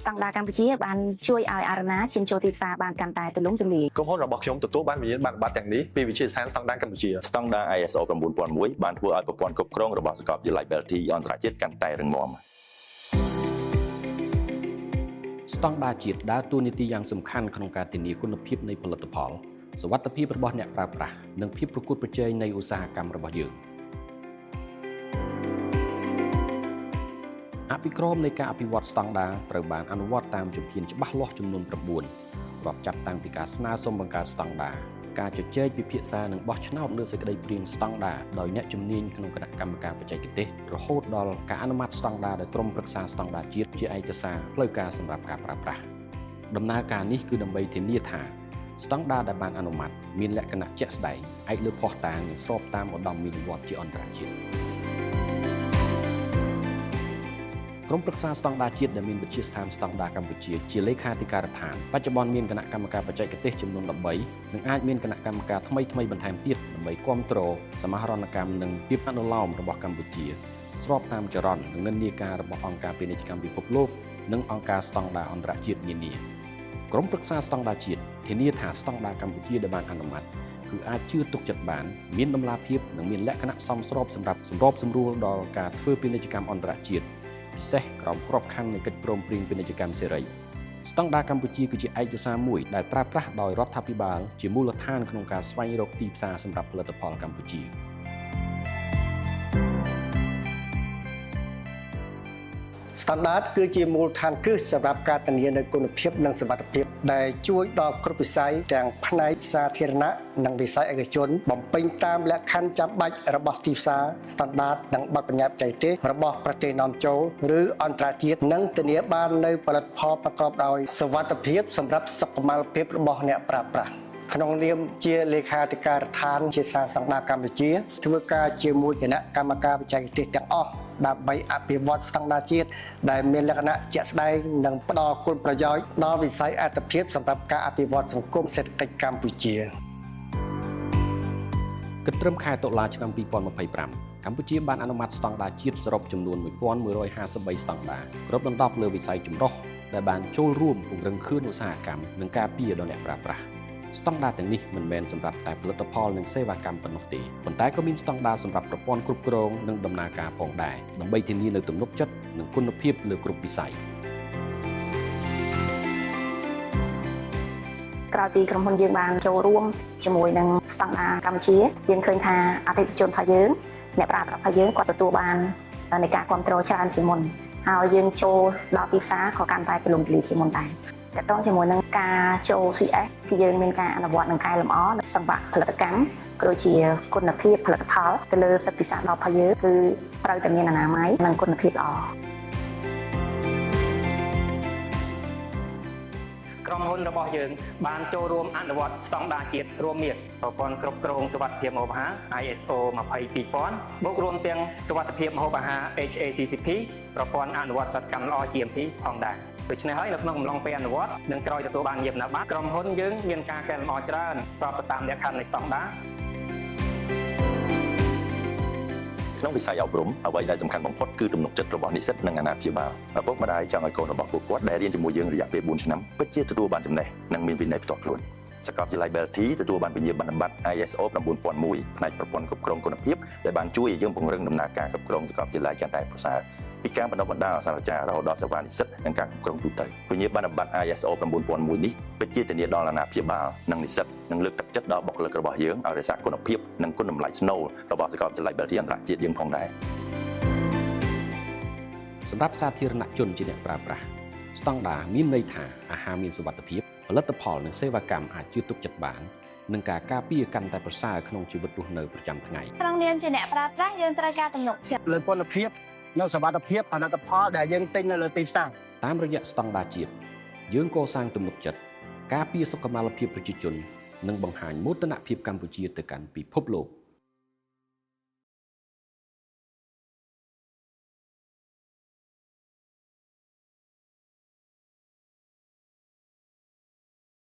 ស្តង់ដារកម្ពុជាបានជួយឲ្យអារណាឈានចូលទីផ្សារបានកាន់តែទូលំទូលាយ ក្រុមហ៊ុនរបស់ខ្ញុំទទួលបានវិញ្ញាបនបត្រទាំងនេះពីវិទ្យាស្ថានស្តង់ដារកម្ពុជា ស្តង់ដារ ISO 9001 បានធ្វើឲ្យប្រព័ន្ធគ្រប់គ្រងរបស់សាកលវិទ្យាល័យ Belty អន្តរជាតិកាន់តែរឹងមាំ ស្តង់ដារជាតិដើរតួនាទីយ៉ាងសំខាន់ក្នុងការធានាគុណភាពនៃផលិតផលសុវត្ថិភាពរបស់អ្នកប្រើប្រាស់និងភាពប្រកួតប្រជែងនៃឧស្សាហកម្មរបស់យើងអភិក្រមនៃការអភិវឌ្ឍស្តង់ដារត្រូវបានអនុវត្តតាមជំហានច្បាស់លាស់ចំនួន9រាប់ចាប់តាំងពីការស្នើសុំបង្កើតស្តង់ដារការជជែកពិភាក្សានិងបោះឆ្នោតលើសេចក្តីព្រាងស្តង់ដារដោយអ្នកជំនាញក្នុងគណៈកម្មការបច្ចេកទេសរហូតដល់ការអនុម័តស្តង់ដារដោយក្រុមប្រឹក្សាស្តង់ដារជាតិជាឯកសារផ្លូវការសម្រាប់ការប្រើប្រាស់ដំណើរការនេះគឺដើម្បីធានាថាស្តង់ដារដែលបានអនុម័តមានលក្ខណៈជាក់ស្ដែងឯកលើភស្តុតាងនិងស្របតាមឧត្តមវិនិវត្តជាអន្តរជាតិក្រុមប្រឹក្សាស្តង់ដារជាតិដែលមានវិទ្យាស្ថានស្តង់ដារកម្ពុជាជាលេខាធិការដ្ឋានបច្ចុប្បន្នមានគណៈកម្មការបច្ចេកទេសចំនួន13និងអាចមានគណៈកម្មការថ្មីបន្ថែមទៀតដើម្បីគ្រប់គ្រងសមាហរណកម្មនិងភាពអនុលោមរបស់កម្ពុជាស្របតាមចរន្តនិងនិន្នាការរបស់អង្គការពាណិជ្ជកម្មពិភពលោកនិងអង្គការស្តង់ដារអន្តរជាតិនានាក្រុមប្រឹក្សាស្តង់ដារជាតិធានាថាស្តង់ដារកម្ពុជាដែលបានអនុម័តគឺអាចជឿទុកចិត្តបានមានតម្លាភាពនិងមានលក្ខណៈសមស្របសម្រាប់សម្របសម្រួលដល់ការធ្វើពាណិជ្ជកម្មអន្តរជាតិពិសេសក្រោមក្របខ័ណ្ឌនៃកិច្ចព្រមព្រៀងពាណិជ្ជកម្មសេរីស្តង់ដារកម្ពុជាគឺជាឯកសារមួយដែលប្រើប្រាស់ដោយរដ្ឋាភិបាលជាមូលដ្ឋានក្នុងការស្វែងរកទីផ្សារសម្រាប់ផលិតផលកម្ពុជាស្តង់ដារគឺជាមូលដ្ឋានគ្រឹះសម្រាប់ការធានានូវគុណភាពនិងសុវត្ថិភាពដែលជួយដល់គ្រប់វិស័យទាំងផ្នែកសាធារណៈនិងវិស័យឯកជនបំពេញតាមលក្ខខណ្ឌចាំបាច់របស់ទីផ្សារស្តង់ដារនិងបទបញ្ញត្តិបច្ចេកទេសរបស់ប្រទេសនាំចូលឬអន្តរជាតិនិងធានាបាននូវផលិតផលប្រកបដោយសុវត្ថិភាពសម្រាប់សុខុមាលភាពរបស់អ្នកប្រើប្រាស់ក្នុងនាមជាលេខាធិការដ្ឋានជាសាស្តង់ដារកម្ពុជាធ្វើការជាមួយគណៈកម្មការបច្ចេកទេសទាំងអស់ដើម្បីអភិវឌ្ឍស្តង់ដារជាតិដែលមានលក្ខណៈជាក់ស្ដែងនិងផ្ដល់គុណប្រយោជន៍ដល់វិស័យអត្ថិភាពសម្រាប់ការអភិវឌ្ឍសង្គមសេដ្ឋកិច្ចកម្ពុជាគិតត្រឹមខែតុលាឆ្នាំ2025កម្ពុជាបានអនុម័តស្តង់ដារជាតិសរុបចំនួន1153ស្តង់ដារគ្របដណ្ដប់លើវិស័យចម្រុះដែលបានចូលរួមពង្រឹងខឿនឧស្សាហកម្មនិងការពារដល់អ្នកប្រើប្រាស់ស្តង់ដារទាំងនេះមិនមែនសម្រាប់តែផលិតផលនិងសេវាកម្មប៉ុណ្ណោះទេប៉ុន្តែក៏មានស្តង់ដារសម្រាប់ប្រព័ន្ធគ្រប់គ្រងនិងដំណើរការផងដែរដើម្បីធានានូវទំនុកចិត្តនិងគុណភាពលើគ្រប់វិស័យក្រោយពីក្រុមហ៊ុនយើងបានចូលរួមជាមួយនឹងស្តង់ដារកម្ពុជាយើងឃើញថាអតិថិជនរបស់យើងអ្នកប្រើប្រាស់របស់យើងគាត់ទទួលបាននៃការគ្រប់គ្រងច្រើនជាងមុនហើយយើងចូលដល់ទីផ្សារក៏កាន់តែទូលំទូលាយជាងមុនដែរតកតងជាមួយនឹងការចូល CS គឺយើងមានការអនុវត្តនិងកែលម្អសង្វាក់ផលិតកម្មក៏ដូចជាគុណភាពផលិតផលទៅលើទឹកពិសាដល់របស់យើងគឺត្រូវតែមានអនាម័យនិងគុណភាពល្អក្រុមហ៊ុនរបស់យើងបានចូលរួមអនុវត្តស្តង់ដារជាតិរួមមានប្រព័ន្ធគ្រប់គ្រងសុវត្ថិភាពម្ហូបអាហារ ISO 22000បូករួមទាំងសុវត្ថិភាពម្ហូបអាហារ HACCP ប្រព័ន្ធអនុវត្តសកម្មល្អ GMP ផងដែរដូច្នេះហើយនៅក្នុងកំឡុងពេលអនុវត្តនិងក្រោយទទួលបានញាបនបត្រក្រុមហ៊ុនយើងមានការកែលម្អច្រើនស្របទៅតាមលក្ខខណ្ឌនៃស្តង់ដារក្នុងវិស័យអប់រំអ្វីដែលសំខាន់បំផុតគឺទំនុកចិត្តរបស់និស្សិតនិងអាណាព្យាបាលឪពុកម្ដាយចង់ឲ្យកូនរបស់ពួកគាត់ដែលរៀនជាមួយយើងរយៈពេល4ឆ្នាំពិតជាទទួលបានចំណេះនិងមានវិន័យផ្ទាល់ខ្លួនសាកលវិទ្យាល័យ Belty ទទួលបានវិញ្ញាបនបត្រ ISO 9001ផ្នែកប្រព័ន្ធគ្រប់គ្រងគុណភាពដែលបានជួយឲ្យយើងពង្រឹងដំណើរការគ្រប់គ្រងសាកលវិទ្យាល័យកាន់តែប្រសើរពីការបណ្ដុះបណ្ដាលសាស្ត្រាចារ្យរហូតដល់សេវានិស្សិតនិងការគ្រប់គ្រងទូទៅវិញ្ញាបនបត្រ ISO 9001នេះពិតជាធានាដល់អាណាព្យាបាលនិងនិស្សិតនិងលើកទឹកចិត្តដល់បុគ្គលិករបស់យើងឲ្យរក្សាគុណភាពនិងគុណតម្លៃស្នូលរបស់សាកលវិទ្យាល័យ Belty អន្តរជាតិយើងផងដែរសម្រាប់សាធារណជនជាអ្នកប្រើប្រាស់ស្តង់ដារមានន័យថាអាហារមានសុវត្ថិភាពផលិតផលនិងសេវាកម្មអាចជឿទុកចិត្តបាននិងការការពារកាន់តែប្រសើរក្នុងជីវិតរស់នៅប្រចាំថ្ងៃក្នុងនាមជាអ្នកប្រើប្រាស់យើងត្រូវការទំនុកចិត្តលើគុណភាពនិងសុវត្ថិភាពផលិតផលដែលយើងទិញនៅលើទីផ្សារតាមរយៈស្តង់ដារជាតិយើងកសាងទំនុកចិត្តការពារសុខុមាលភាពប្រជាជននិងបង្ហាញមោទនភាពកម្ពុជាទៅកាន់ពិភពលោក